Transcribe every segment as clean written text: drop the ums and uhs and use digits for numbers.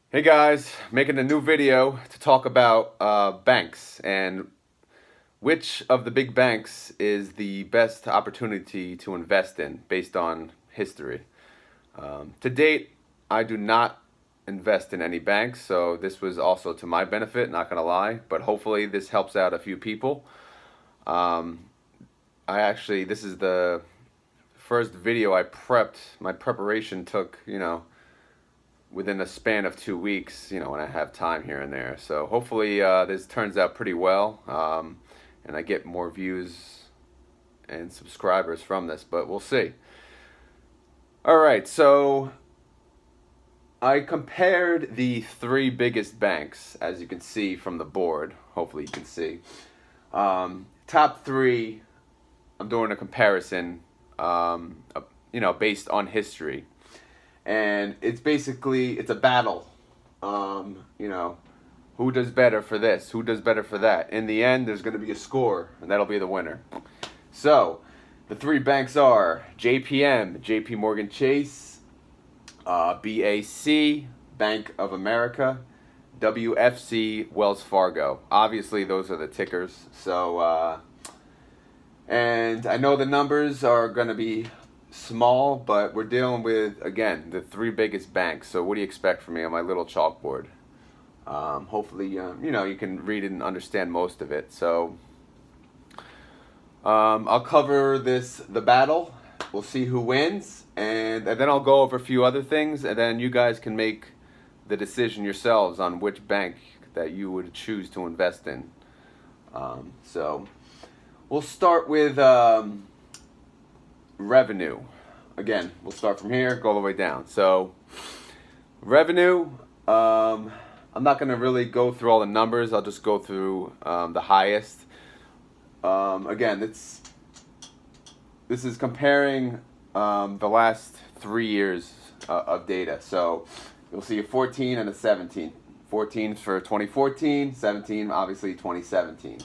Hey guys, making a new video to talk about banks and which of the big banks is the best opportunity to invest in based on history. To date, I do not invest in any banks, so this was also to my benefit, not gonna lie, but hopefully this helps out a few people. Um, this is the first video I prepped. My preparation took, within a span of 2 weeks, when I have time here and there. So hopefully this turns out pretty well, and I get more views and subscribers from this, but we'll see. All right, so I compared the three biggest banks, as you can see from the board. Hopefully you can see. Top three, I'm doing a comparison, based on history. And it's a battle. Who does better for this? Who does better for that? In the end, there's going to be a score, and that'll be the winner. So, the three banks are JPM, JP Morgan Chase, BAC, Bank of America, WFC, Wells Fargo. Obviously, those are the tickers. So, and I know the numbers are going to be small, but we're dealing with, again, the three biggest banks. So what do you expect from me on my little chalkboard? Hopefully, you can read it and understand most of it. So I'll cover the battle. We'll see who wins, and then I'll go over a few other things, and then you guys can make the decision yourselves on which bank that you would choose to invest in. So we'll start with revenue. Again, we'll start from here, go all the way down. So, revenue, I'm not going to really go through all the numbers. I'll just go through the highest. Again, this is comparing the last 3 years of data. So, you'll see a 14 and a 17. 14 for 2014, 17 obviously 2017.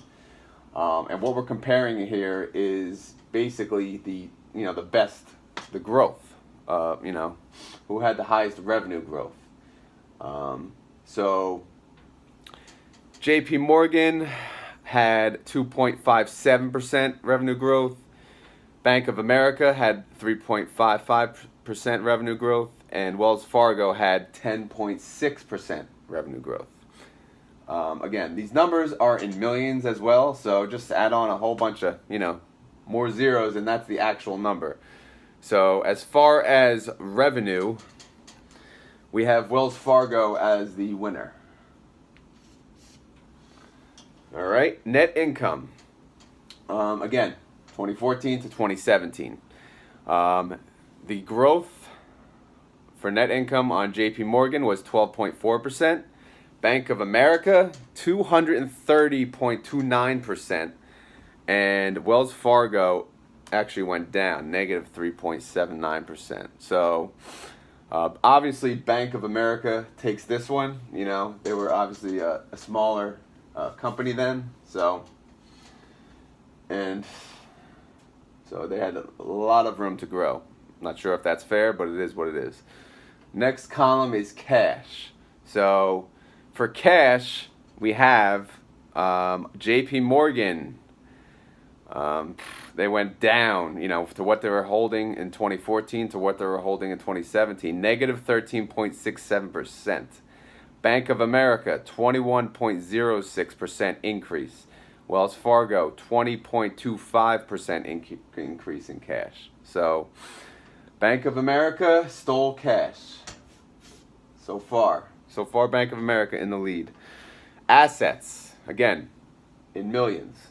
And what we're comparing here is basically the growth, who had the highest revenue growth. So JP Morgan had 2.57% revenue growth. Bank of America had 3.55% revenue growth, and Wells Fargo had 10.6% revenue growth. Again, these numbers are in millions as well, so just add on a whole bunch of, more zeros, and that's the actual number. So as far as revenue, we have Wells Fargo as the winner. All right, net income. Again, 2014 to 2017. The growth for net income on JP Morgan was 12.4%. Bank of America, 230.29%. And Wells Fargo actually went down, negative 3.79%. So, obviously, Bank of America takes this one. They were obviously a smaller company then. And so they had a lot of room to grow. Not sure if that's fair, but it is what it is. Next column is cash. So, for cash, we have JP Morgan. They went down, to what they were holding in 2014 to what they were holding in 2017, negative 13.67%. Bank of America, 21.06% increase. Wells Fargo, 20.25% increase in cash. So, Bank of America stole cash. So far, Bank of America in the lead. Assets, again, in millions.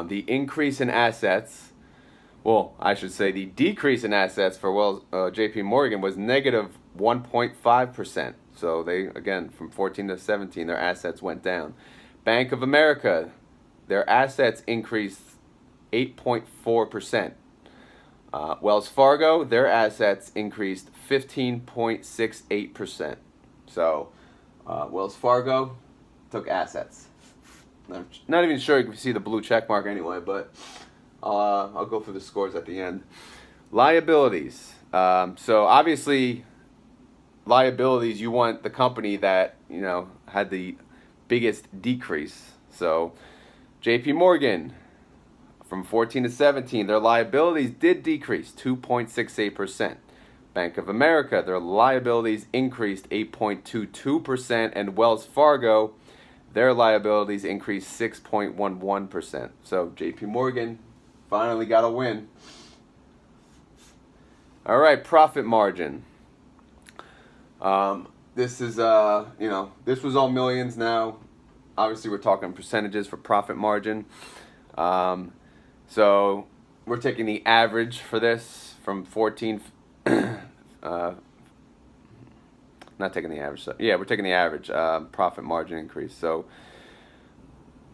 The increase in assets, the decrease in assets for JP Morgan was negative 1.5%. So they, again, from 14 to 17, their assets went down. Bank of America, their assets increased 8.4%. Wells Fargo, their assets increased 15.68%. So Wells Fargo took assets. I'm not even sure you can see the blue check mark anyway, but I'll go through the scores at the end. Liabilities. So obviously, liabilities, you want the company that, you know, had the biggest decrease. So JP Morgan, from 14 to 17, their liabilities did decrease 2.68%. Bank of America, their liabilities increased 8.22%, and Wells Fargo, their liabilities increased 6.11%. So JP Morgan finally got a win. All right, profit margin. This is this was all millions now. Obviously, we're talking percentages for profit margin. So we're taking the average for this from 14. Not taking the average. Yeah, we're taking the average profit margin increase. So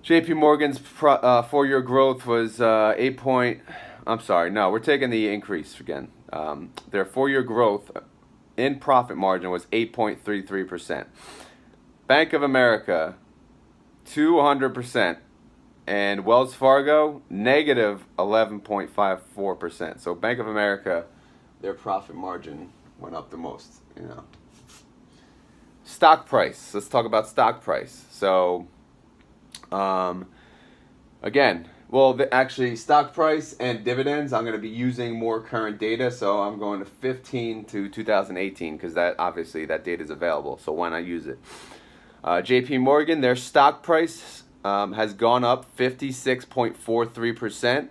J.P. Morgan's 4-year growth was 8 point. I'm sorry. No, we're taking the increase again. Their 4-year growth in profit margin was 8.33%. Bank of America, 200%. And Wells Fargo, negative 11.54%. So Bank of America, their profit margin went up the most, you know. Stock price. Let's talk about stock price. So, again, well, actually, stock price and dividends, I'm going to be using more current data. So I'm going to 15 to 2018 because that obviously that data is available. So why not use it? JP Morgan, their stock price has gone up 56.43%.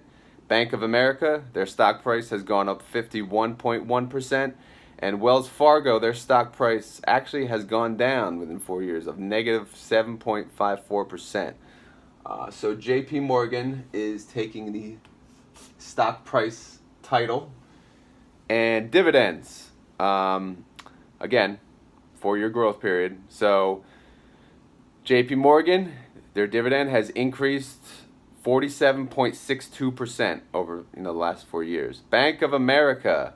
Bank of America, their stock price has gone up 51.1%. And Wells Fargo, their stock price actually has gone down within 4 years of negative 7.54%. So JP Morgan is taking the stock price title. And dividends, again, 4-year growth period. So JP Morgan, their dividend has increased 47.62% over the last 4 years. Bank of America,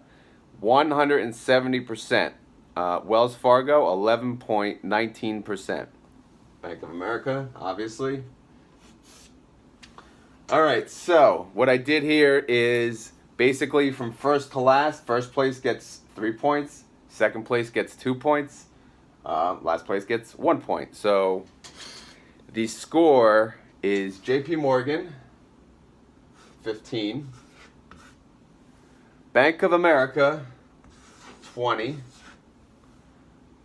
170%. Wells Fargo, 11.19%. Bank of America, obviously. All right, so what I did here is basically from first to last, first place gets 3 points, second place gets 2 points, last place gets 1 point. So the score is JP Morgan, 15. Bank of America, 20.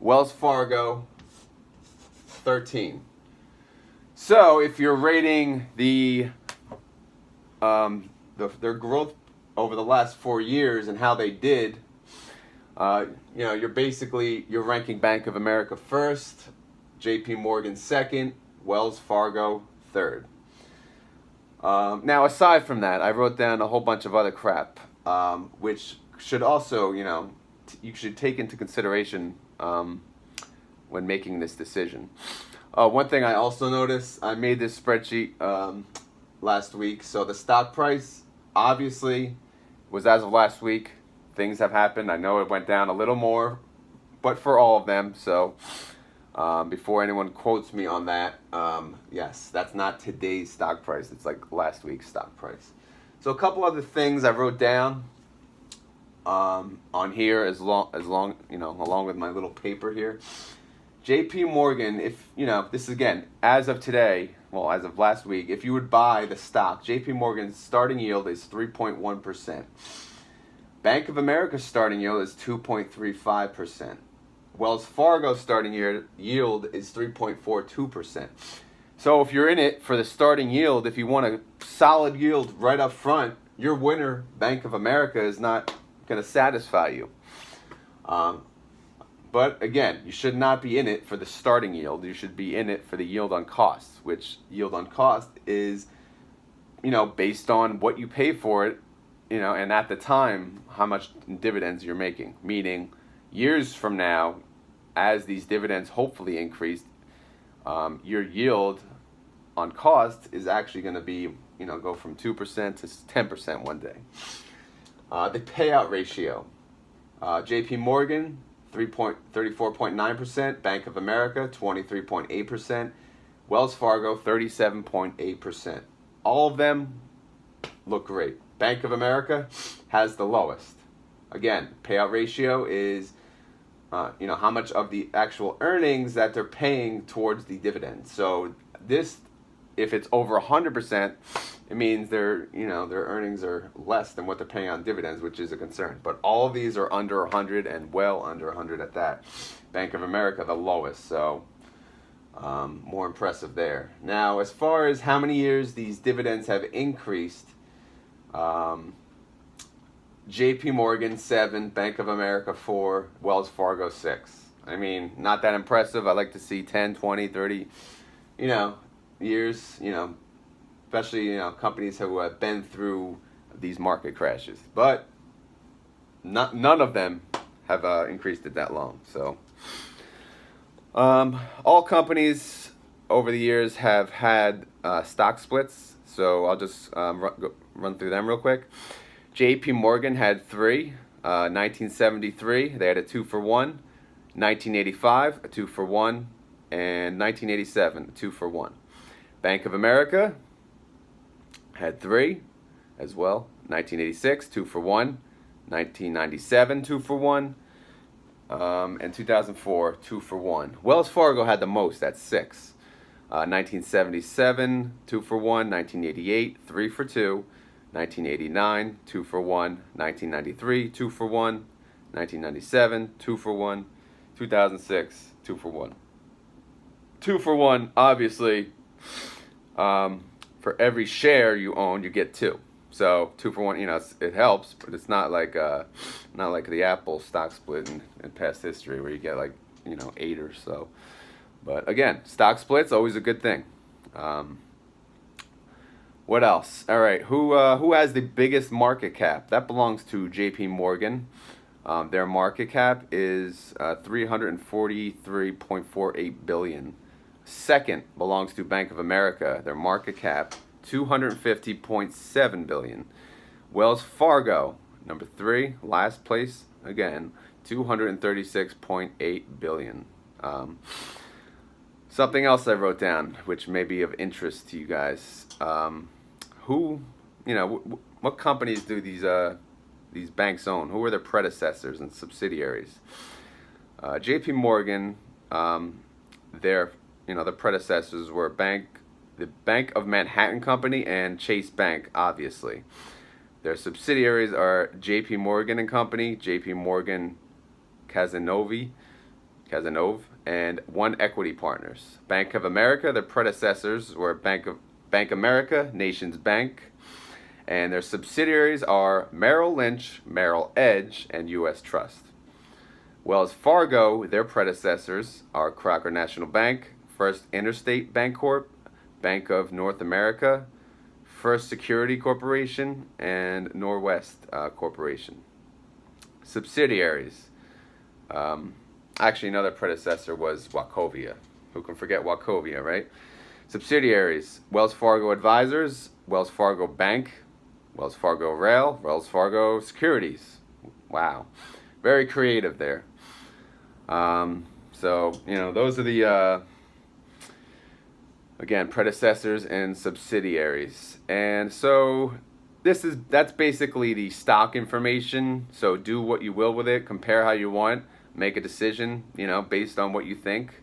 Wells Fargo, 13. So if you're rating their growth over the last 4 years and how they did, you're ranking Bank of America first, JP Morgan second, Wells Fargo third. Now, aside from that, I wrote down a whole bunch of other crap, which should also, you should take into consideration when making this decision. One thing I also noticed, I made this spreadsheet last week. So the stock price, obviously, was as of last week. Things have happened. I know it went down a little more, but for all of them. So before anyone quotes me on that, yes, that's not today's stock price. It's like last week's stock price. So a couple other things I wrote down on here along with my little paper here. JP Morgan, this is again, as of today, as of last week, if you would buy the stock, JP Morgan's starting yield is 3.1%. Bank of America's starting yield is 2.35%. Wells Fargo's starting yield is 3.42%. So if you're in it for the starting yield, if you want a solid yield right up front, your winner, Bank of America, is not going to satisfy you. But again, you should not be in it for the starting yield. You should be in it for the yield on cost, which yield on cost is, based on what you pay for it, and at the time, how much dividends you're making. Meaning, years from now, as these dividends hopefully increase, your yield on cost is actually going to be, go from 2% to 10% one day. The payout ratio. JP Morgan, 34.9%, Bank of America, 23.8%, Wells Fargo, 37.8%. All of them look great. Bank of America has the lowest. Again, payout ratio is how much of the actual earnings that they're paying towards the dividend. So this, if it's over 100%, it means their earnings are less than what they're paying on dividends, which is a concern. But all of these are under 100 and well under 100 at that. Bank of America, the lowest. So more impressive there. Now, as far as how many years these dividends have increased, JP Morgan 7, Bank of America 4, Wells Fargo 6. I mean, not that impressive. I like to see 10, 20, 30, years, especially, companies who have been through these market crashes. But none of them have increased it that long. So all companies over the years have had stock splits. So I'll just run through them real quick. JP Morgan had 3. 1973, they had a 2-for-1. 1985, a 2-for-1. And 1987, a 2-for-1. Bank of America had 3 as well. 1986, 2-for-1. 1997, 2-for-1. And 2004, 2-for-1. Wells Fargo had the most at 6. 1977, 2-for-1. 1988, 3-for-2. 1989, 2-for-1. 1993, 2-for-1. 1997, 2-for-1. 2006, 2-for-1. 2-for-1, obviously, for every share you own, you get 2. So 2-for-1, it helps, but it's not like the Apple stock split in past history where you get 8 or so. But again, stock splits always a good thing. What else? All right, who has the biggest market cap? That belongs to JP Morgan. Their market cap is $343.48 billion. Second belongs to Bank of America. Their market cap $250.7 billion. Wells Fargo, number 3, last place again, $236.8 billion. Something else I wrote down, which may be of interest to you guys. What companies do these banks own? Who are their predecessors and subsidiaries? J.P. Morgan, their predecessors were the Bank of Manhattan Company and Chase Bank, obviously. Their subsidiaries are J.P. Morgan and Company, J.P. Morgan Cazenove, and One Equity Partners. Bank of America, their predecessors were Bank America, Nations Bank, and their subsidiaries are Merrill Lynch, Merrill Edge, and U.S. Trust. Wells Fargo, their predecessors are Crocker National Bank, First Interstate Bancorp, Bank of North America, First Security Corporation, and Norwest Corporation. Subsidiaries. Actually, another predecessor was Wachovia. Who can forget Wachovia, right? Subsidiaries: Wells Fargo Advisors, Wells Fargo Bank, Wells Fargo Rail, Wells Fargo Securities. Wow. Very creative there. Those are the, again, predecessors and subsidiaries. And so that's basically the stock information. So do what you will with it. Compare how you want. Make a decision, based on what you think,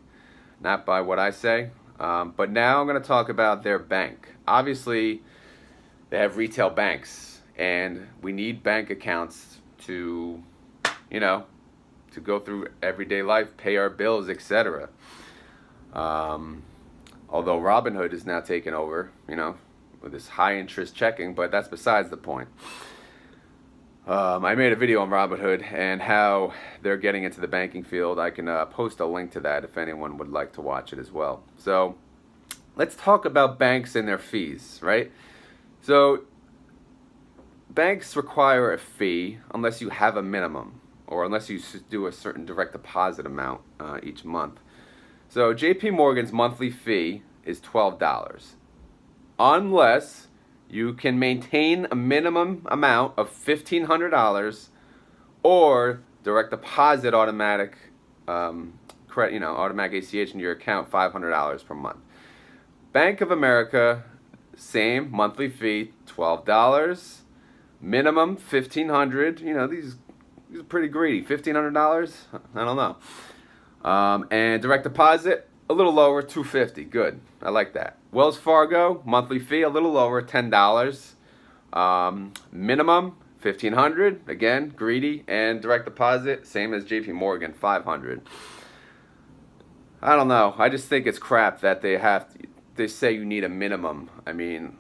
not by what I say. But now I'm going to talk about their bank. Obviously, they have retail banks, and we need bank accounts to go through everyday life, pay our bills, etc. Although Robinhood is now taking over, with this high interest checking, but that's besides the point. I made a video on Robinhood and how they're getting into the banking field. I can post a link to that if anyone would like to watch it as well. So let's talk about banks and their fees, right? So banks require a fee unless you have a minimum or unless you do a certain direct deposit amount each month. So JP Morgan's monthly fee is $12 unless you can maintain a minimum amount of $1,500 or direct deposit automatic automatic ACH into your account $500 per month. Bank of America, same monthly fee, $12, minimum $1,500. These He's pretty greedy. $1,500? I don't know. And direct deposit, a little lower, $250. Good. I like that. Wells Fargo, monthly fee, a little lower, $10. Minimum, $1,500. Again, greedy. And direct deposit, same as JP Morgan, $500. I don't know. I just think it's crap that they say you need a minimum. I mean,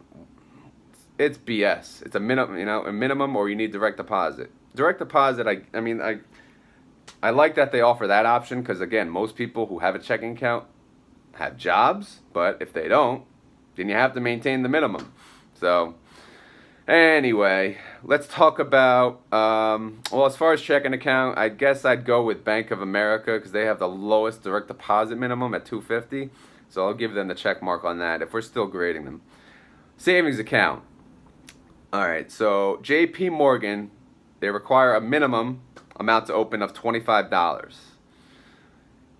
it's BS. It's a minimum, a minimum, or you need direct deposit. Direct deposit, I like that they offer that option because, again, most people who have a checking account have jobs, but if they don't, then you have to maintain the minimum. So, anyway, let's talk about, well, as far as checking account, I guess I'd go with Bank of America because they have the lowest direct deposit minimum at $250. So I'll give them the check mark on that if we're still grading them. Savings account. All right, so JP Morgan, they require a minimum amount to open of $25.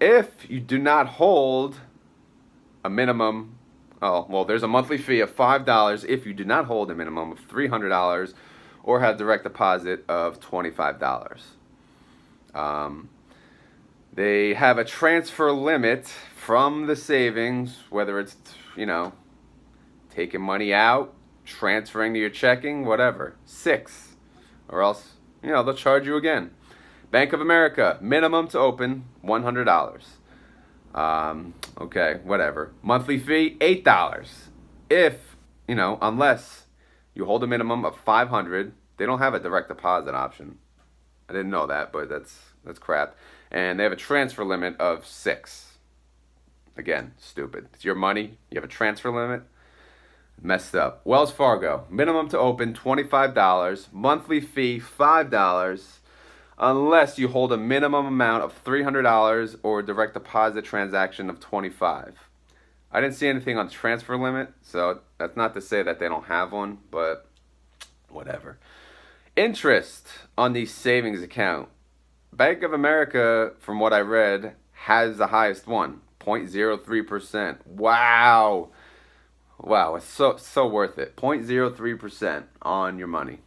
If you do not hold a minimum, there's a monthly fee of $5 if you do not hold a minimum of $300 or have direct deposit of $25. They have a transfer limit from the savings, whether it's, taking money out, transferring to your checking, whatever. 6, or else, they'll charge you again. Bank of America, minimum to open, $100. Okay, whatever. Monthly fee, $8. If, unless you hold a minimum of $500, they don't have a direct deposit option. I didn't know that, but that's crap. And they have a transfer limit of 6. Again, stupid. It's your money. You have a transfer limit. Messed up. Wells Fargo, minimum to open $25, monthly fee $5, unless you hold a minimum amount of $300 or a direct deposit transaction of $25. I didn't see anything on transfer limit, so that's not to say that they don't have one, but whatever. Interest on the savings account. Bank of America, from what I read, has the highest one, 0.03%. Wow. Wow, it's so worth it. 0.03% on your money.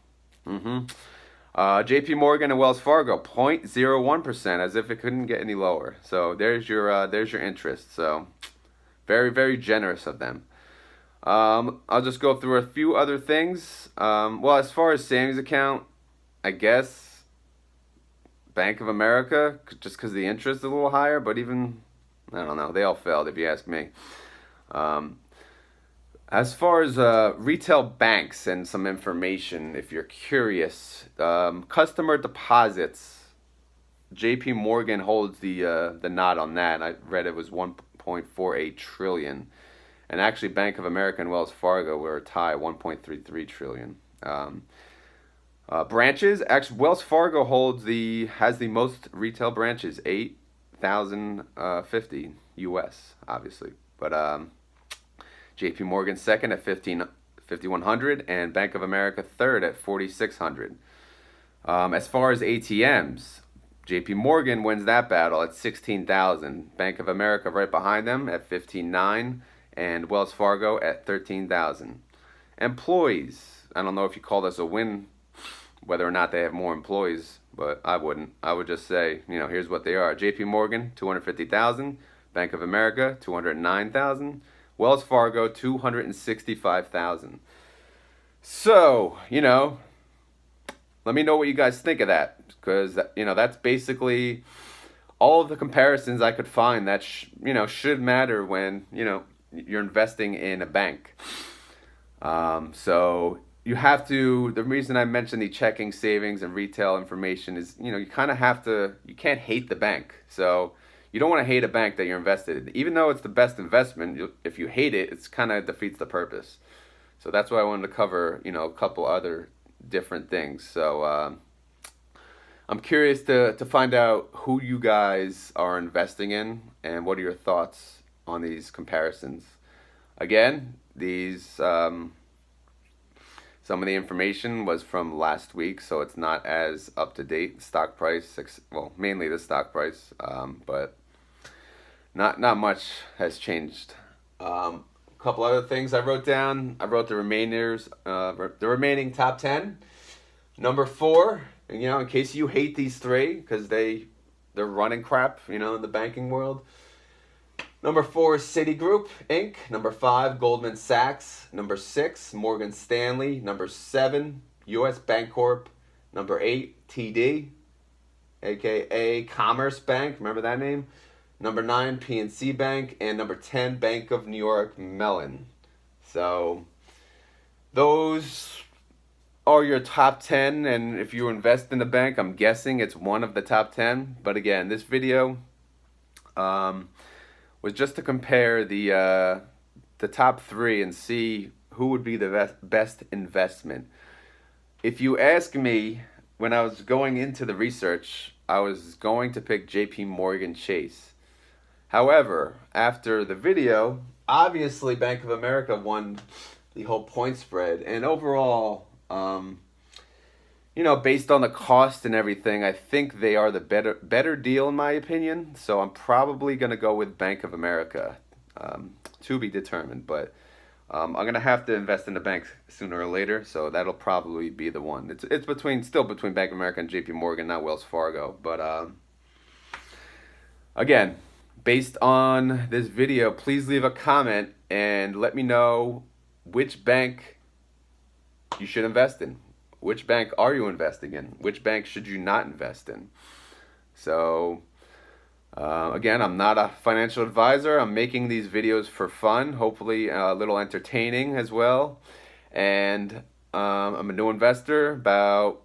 JP Morgan and Wells Fargo, 0.01%, as if it couldn't get any lower. So there's your interest. So very, very generous of them. I'll just go through a few other things. Well, as far as savings account, I guess Bank of America, just because the interest is a little higher, but even, I don't know, they all failed if you ask me. As far as retail banks and some information, if you're curious, customer deposits, JP Morgan holds the nod on that. I read it was 1.48 trillion. And actually Bank of America and Wells Fargo were a tie, 1.33 trillion. Branches, actually Wells Fargo has the most retail branches, 8,050 US, obviously. But JP Morgan second at 5,100 and Bank of America third at 4,600. As far as ATMs, JP Morgan wins that battle at 16,000. Bank of America right behind them at 15,900 and Wells Fargo at 13,000. Employees, I don't know if you call this a win, whether or not they have more employees, but I wouldn't. I would just say, here's what they are. JP Morgan, 250,000. Bank of America, 209,000. Wells Fargo, 265,000. So, let me know what you guys think of that. Because, that's basically all of the comparisons I could find that, should matter when, you're investing in a bank. So, you have to, the reason I mentioned the checking, savings, and retail information is, you kind of have to, you can't hate the bank. So, you don't want to hate a bank that you're invested in. Even though it's the best investment, if you hate it, it's kind of defeats the purpose. So that's why I wanted to cover, a couple other different things. So I'm curious to find out who you guys are investing in and what are your thoughts on these comparisons. Again, some of the information was from last week, so it's not as up to date. Stock price, mainly the stock price, but not much has changed. A couple other things I wrote down. I wrote the remaining top 10. Number 4 you know, in case you hate these three, because they're running crap, you know, in the banking world. Number 4 is Citigroup Inc. Number 5, Goldman Sachs. Number 6, Morgan Stanley. Number 7, U.S. Bancorp. Number 8, TD, aka Commerce Bank. Remember that name? Number 9, PNC Bank. And number 10, Bank of New York Mellon. So those are your top 10. And if you invest in the bank, I'm guessing it's one of the top 10. But again, this video was just to compare the top 3 and see who would be the best investment. If you ask me, when I was going into the research, I was going to pick JP Morgan Chase. However, after the video, obviously Bank of America won the whole point spread. And overall, you know, based on the cost and everything, I think they are the better deal in my opinion. So I'm probably going to go with Bank of America, to be determined. But I'm going to have to invest in the bank sooner or later, so that'll probably be the one. It's still between Bank of America and JP Morgan, not Wells Fargo. But again, based on this video, please leave a comment and let me know which bank you should invest in. Which bank are you investing in? Which bank should you not invest in? So, again, I'm not a financial advisor. I'm making these videos for fun, hopefully a little entertaining as well. And I'm a new investor, about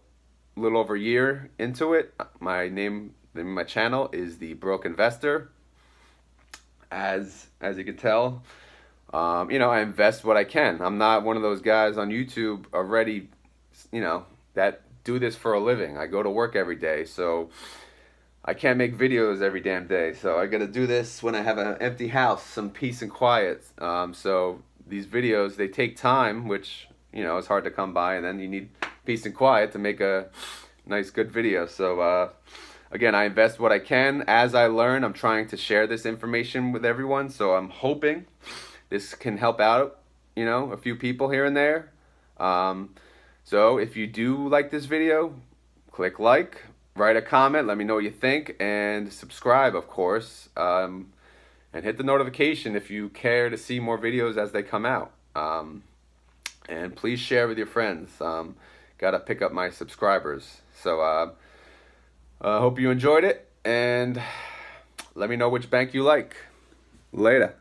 a little over a year into it. The name of my channel is The Broke Investor. As you can tell, you know, I invest what I can. I'm not one of those guys on YouTube already, you know, that do this for a living. I go to work every day, so I can't make videos every damn day. So I got to do this when I have an empty house, some peace and quiet. So these videos, they take time, which, you know, is hard to come by, and then you need peace and quiet to make a nice, good video. So again, I invest what I can. As I learn, I'm trying to share this information with everyone. So I'm hoping this can help out, you know, a few people here and there. So if you do like this video, click like, write a comment, let me know what you think, and subscribe, of course, and hit the notification if you care to see more videos as they come out. And please share with your friends. Gotta pick up my subscribers. So I hope you enjoyed it, and let me know which bank you like. Later.